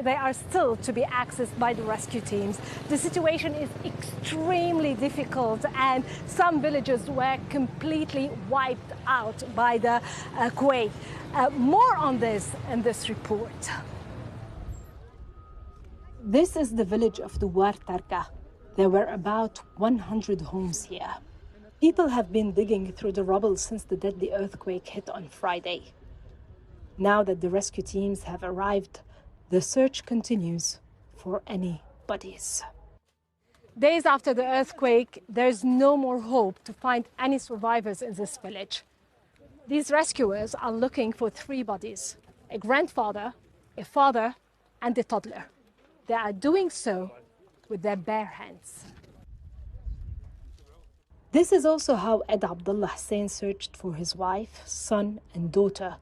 They are still to be accessed by the rescue teams. The situation is extremely difficult and some villages were completely wiped out by the quake. More on this in this report. This is the village of Douar Tarka. There were about 100 homes here. People have been digging through the rubble since the deadly earthquake hit on Friday. Now that the rescue teams have arrived, the search continues for any bodies. Days after the earthquake, there's no more hope to find any survivors in this village. These rescuers are looking for 3 bodies: a grandfather, a father, and a toddler. They are doing so with their bare hands. This is also how Ed Abdullah Hussein searched for his wife, son, and daughter,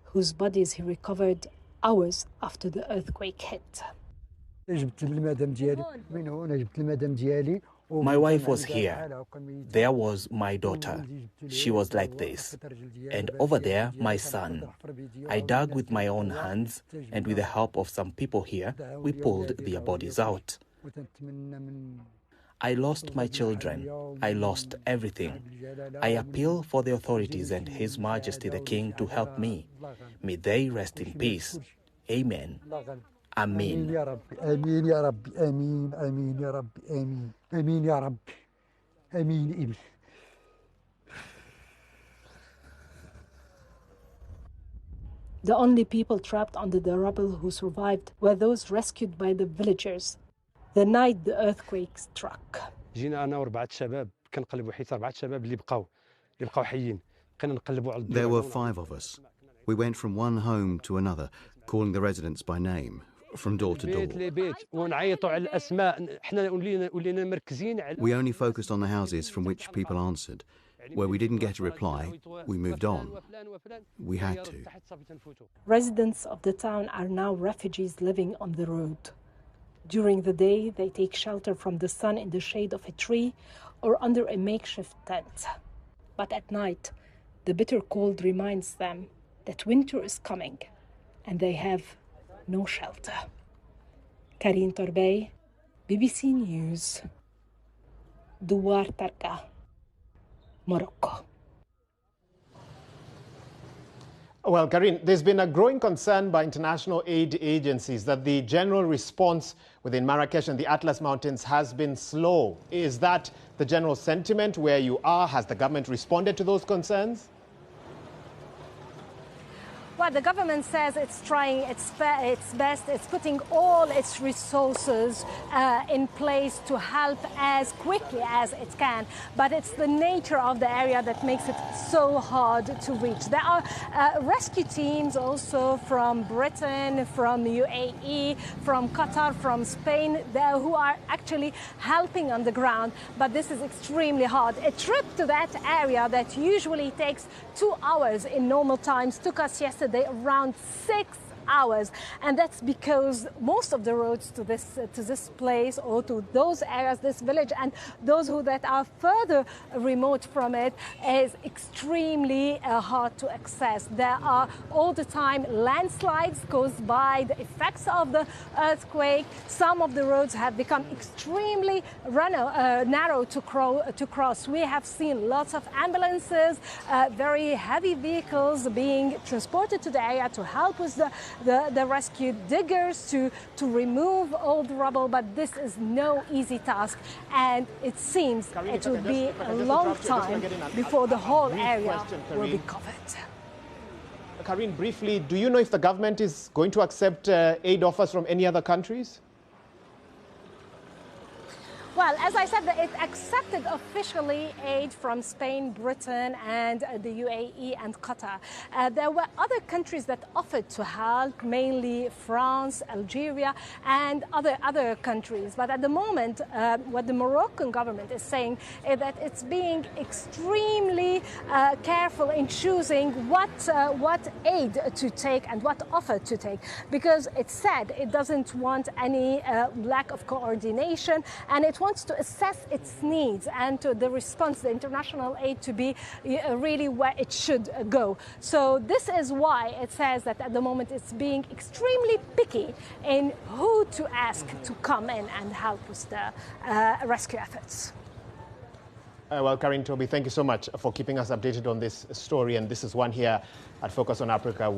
whose bodies he recovered hours after the earthquake hit. My wife was here. There was my daughter. She was like this. And over there, my son. I dug with my own hands, and with the help of some people here, we pulled their bodies out. I lost my children. I lost everything. I appeal for the authorities and His Majesty the King to help me. May they rest in peace. Amen. Amen. Amen ya Rabbi. Amen. Amen ya Rabbi. Amen. Amen ya Rabbi. Amen. The only people trapped under the rubble who survived were those rescued by the villagers the night the earthquake struck. There were 5 of us. We went from one home to another, calling the residents by name, from door to door. We only focused on the houses from which people answered. Where we didn't get a reply, we moved on. We had to. Residents of the town are now refugees living on the road. During the day, they take shelter from the sun in the shade of a tree or under a makeshift tent. But at night, the bitter cold reminds them that winter is coming and they have no shelter. CARINE TORBEY, BBC News, Douar Tarka, Morocco. Well, CARINE, there's been a growing concern by international aid agencies that the general response within Marrakesh and the Atlas Mountains has been slow. Is that the general sentiment where you are? Has the government responded to those concerns? Well, the government says it's trying its best. It's putting all its resources in place to help as quickly as it can. But it's the nature of the area that makes it so hard to reach. There are rescue teams also from Britain, from UAE, from Qatar, from Spain, who are actually helping on the ground. But this is extremely hard. A trip to that area that usually takes 2 hours in normal times took us yesterday around 6 hours, and that's because most of the roads to this place or to those areas, this village, and those that are further remote from it is extremely hard to access. There are all the time landslides caused by the effects of the earthquake. Some of the roads have become extremely narrow to cross. We have seen lots of ambulances, very heavy vehicles being transported to the area to help with the rescue diggers to remove all the rubble, but this is no easy task, and it seems it will be a long time before the whole area will be covered. CARINE, briefly, do you know if the government is going to accept aid offers from any other countries? Well, as I said, it accepted officially aid from Spain, Britain, and the UAE and Qatar. There were other countries that offered to help, mainly France, Algeria, and other countries. But at the moment, what the Moroccan government is saying is that it's being extremely careful in choosing what aid to take and what offer to take, because it said it doesn't want any lack of coordination, and it wants to assess its needs and to the response, the international aid, to be really where it should go. So this is why it says that at the moment it's being extremely picky in who to ask to come in and help with the rescue efforts. Well, CARINE, TORBEY, thank you so much for keeping us updated on this story. And this is one here at Focus on Africa.